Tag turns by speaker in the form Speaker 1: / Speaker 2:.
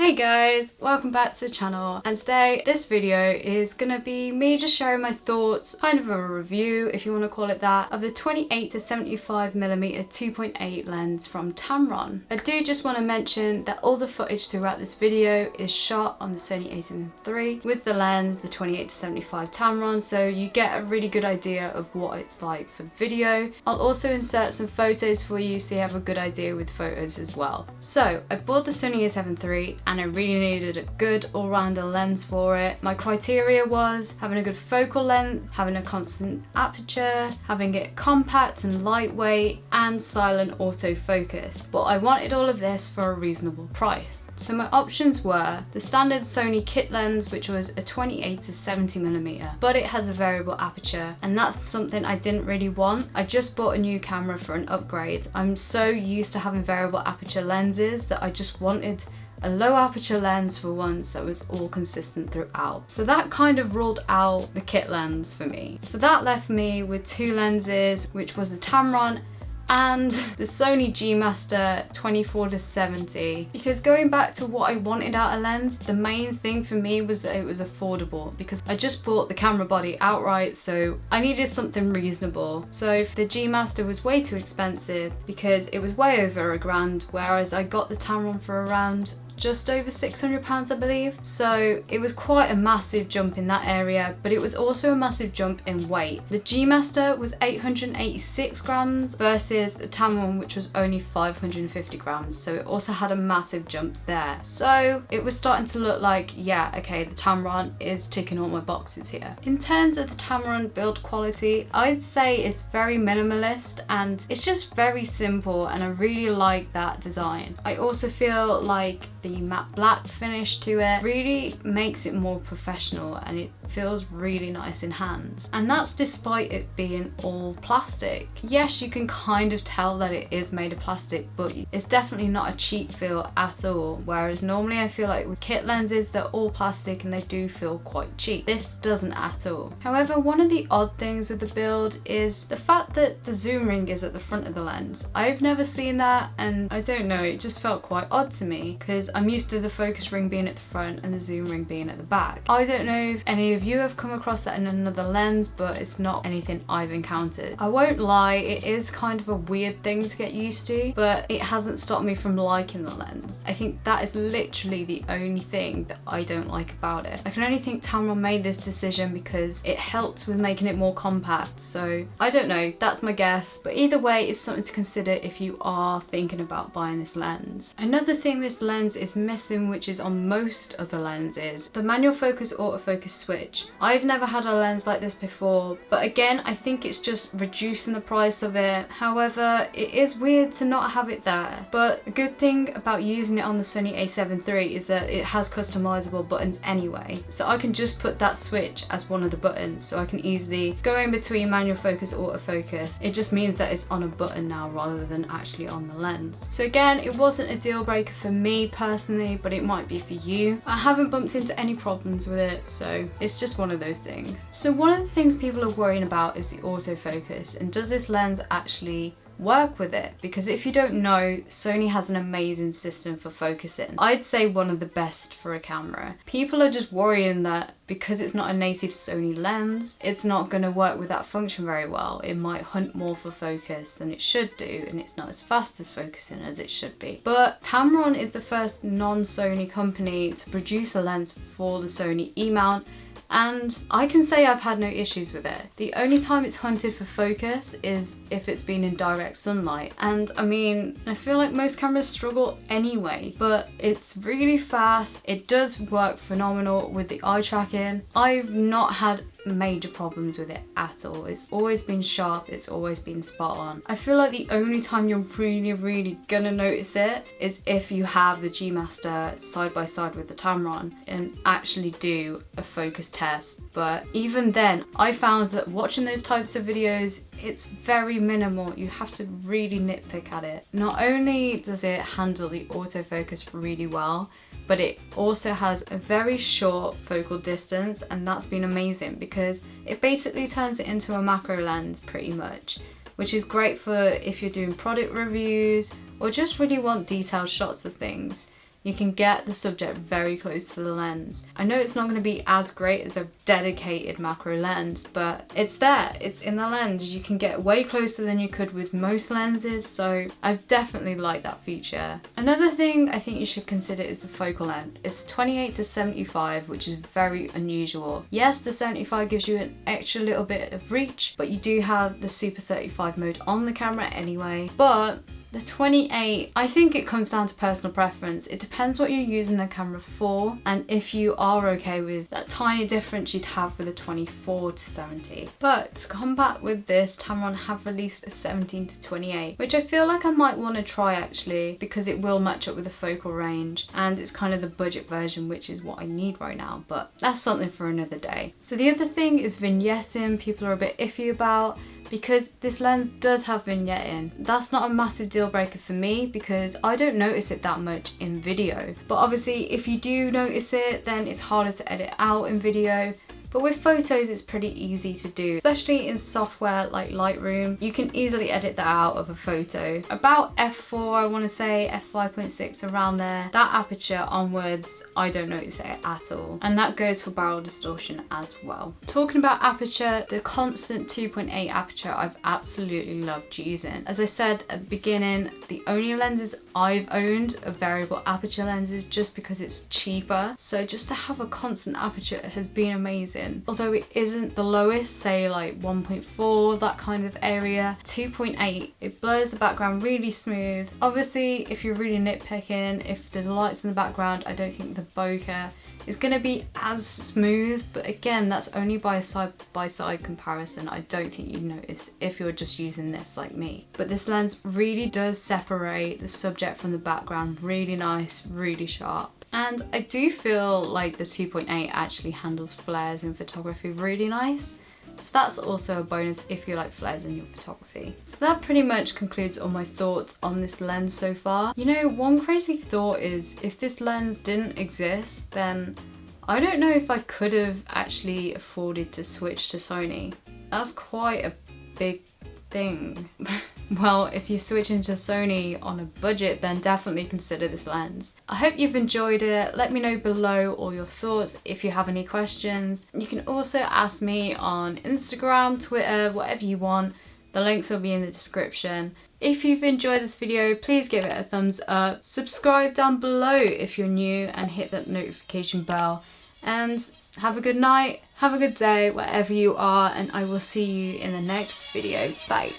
Speaker 1: Hey guys, welcome back to the channel, and today this video is gonna be me just sharing my thoughts, kind of a review if you want to call it that, of the 28 to 75mm 2.8 lens from Tamron. I do just want to mention that all the footage throughout this video is shot on the Sony a7 III with the lens, the 28 to 75 Tamron, so you get a really good idea of what it's like for the video. I'll also insert some photos for you so you have a good idea with photos as well. So I bought the Sony a7 III and I really needed a good all-rounder lens for it. My criteria was having a good focal length, having a constant aperture, having it compact and lightweight, and silent autofocus. But I wanted all of this for a reasonable price. So my options were the standard Sony kit lens, which was a 28 to 70mm, but it has a variable aperture, and that's something I didn't really want. I just bought a new camera for an upgrade. I'm so used to having variable aperture lenses that I just wanted a low aperture lens for once that was all consistent throughout. So that kind of ruled out the kit lens for me. So that left me with two lenses, which was the Tamron and the Sony G Master 24 to 70. Because going back to what I wanted out of a lens, the main thing for me was that it was affordable, because I just bought the camera body outright, so I needed something reasonable. So the G Master was way too expensive because it was way over £1,000, whereas I got the Tamron for around just over £600, I believe. So it was quite a massive jump in that area, but it was also a massive jump in weight. The G Master was 886 grams versus the Tamron, which was only 550 grams. So it also had a massive jump there. So it was starting to look like, yeah, okay, the Tamron is ticking all my boxes here. In terms of the Tamron build quality, I'd say it's very minimalist and it's just very simple, and I really like that design. I also feel like the matte black finish to it really makes it more professional, and it feels really nice in hands. And that's despite it being all plastic. Yes, you can kind of tell that it is made of plastic, but it's definitely not a cheap feel at all. Whereas normally I feel like with kit lenses, they're all plastic and they do feel quite cheap. This doesn't at all. However, one of the odd things with the build is the fact that the zoom ring is at the front of the lens. I've never seen that, and I don't know, it just felt quite odd to me because I'm used to the focus ring being at the front and the zoom ring being at the back. I don't know if any of you have come across that in another lens, but it's not anything I've encountered. I won't lie, it is kind of a weird thing to get used to, but it hasn't stopped me from liking the lens. I think that is literally the only thing that I don't like about it. I can only think Tamron made this decision because it helped with making it more compact, so I don't know, that's my guess. But either way, it's something to consider if you are thinking about buying this lens. Another thing this lens is missing, which is on most other lenses, the manual focus autofocus switch. I've never had a lens like this before, but again, I think it's just reducing the price of it. However, it is weird to not have it there. But a good thing about using it on the Sony a7 III is that it has customizable buttons anyway. So I can just put that switch as one of the buttons, so I can easily go in between manual focus, autofocus. It just means that it's on a button now rather than actually on the lens. So again, it wasn't a deal breaker for me personally, but it might be for you. I haven't bumped into any problems with it, so it's just one of those things. So one of the things people are worrying about is the autofocus, and does this lens actually work with it? Because if you don't know, Sony has an amazing system for focusing. I'd say one of the best for a camera. People are just worrying that because it's not a native Sony lens, it's not going to work with that function very well. It might hunt more for focus than it should do, and it's not as fast as focusing as it should be. But Tamron is the first non-Sony company to produce a lens for the Sony E-mount, and I can say I've had no issues with it. The only time it's hunted for focus is if it's been in direct sunlight, and I mean, I feel like most cameras struggle anyway, but it's really fast. It does work phenomenal with the eye tracking. I've not had major problems with it at all. It's always been sharp, it's always been spot on. I feel like the only time you're really gonna notice it is if you have the G Master side by side with the Tamron and actually do a focus test. But even then, I found that watching those types of videos, it's very minimal. You have to really nitpick at it. Not only does it handle the autofocus really well, but it also has a very short focal distance, and that's been amazing because it basically turns it into a macro lens pretty much, which is great for if you're doing product reviews or just really want detailed shots of things. you can get the subject very close to the lens. I know it's not going to be as great as a dedicated macro lens, but it's there, it's in the lens. You can get way closer than you could with most lenses, so I've definitely liked that feature. Another thing I think you should consider is the focal length. It's 28 to 75, which is very unusual. Yes, the 75 gives you an extra little bit of reach, but you do have the Super 35 mode on the camera anyway. But the 28, I think it comes down to personal preference. It depends what you're using the camera for, and if you are okay with that tiny difference you'd have with a 24 to 70. But to combat with this, Tamron have released a 17 to 28, which I feel like I might want to try actually, because it will match up with the focal range, and it's kind of the budget version, which is what I need right now, but that's something for another day. So the other thing is vignetting. People are a bit iffy about, because this lens does have vignetting. That's not a massive deal breaker for me because I don't notice it that much in video. But obviously if you do notice it, then it's harder to edit out in video. But with photos, it's pretty easy to do, especially in software like Lightroom. You can easily edit that out of a photo. About f4, I want to say f5.6, around there. That aperture onwards, I don't notice it at all. And that goes for barrel distortion as well. Talking about aperture, the constant 2.8 aperture I've absolutely loved using. As I said at the beginning, the only lenses I've owned are variable aperture lenses just because it's cheaper. So just to have a constant aperture has been amazing. Although it isn't the lowest, say like 1.4, that kind of area, 2.8, it blurs the background really smooth. Obviously, if you're really nitpicking, if the light's in the background, I don't think the bokeh is going to be as smooth, but again, that's only by a side-by-side comparison. I don't think you notice if you're just using this like me. But this lens really does separate the subject from the background really nice, really sharp. And I do feel like the 2.8 actually handles flares in photography really nice. So that's also a bonus if you like flares in your photography. So that pretty much concludes all my thoughts on this lens so far. You know, one crazy thought is if this lens didn't exist, then I don't know if I could have actually afforded to switch to Sony. That's quite a big thing. Well, if you're switching to Sony on a budget, then definitely consider this lens. I hope you've enjoyed it. Let me know below all your thoughts if you have any questions. You can also ask me on Instagram, Twitter, whatever you want. The links will be in the description. If you've enjoyed this video, please give it a thumbs up. Subscribe down below if you're new and hit that notification bell. And have a good night, have a good day, wherever you are, and I will see you in the next video. Bye.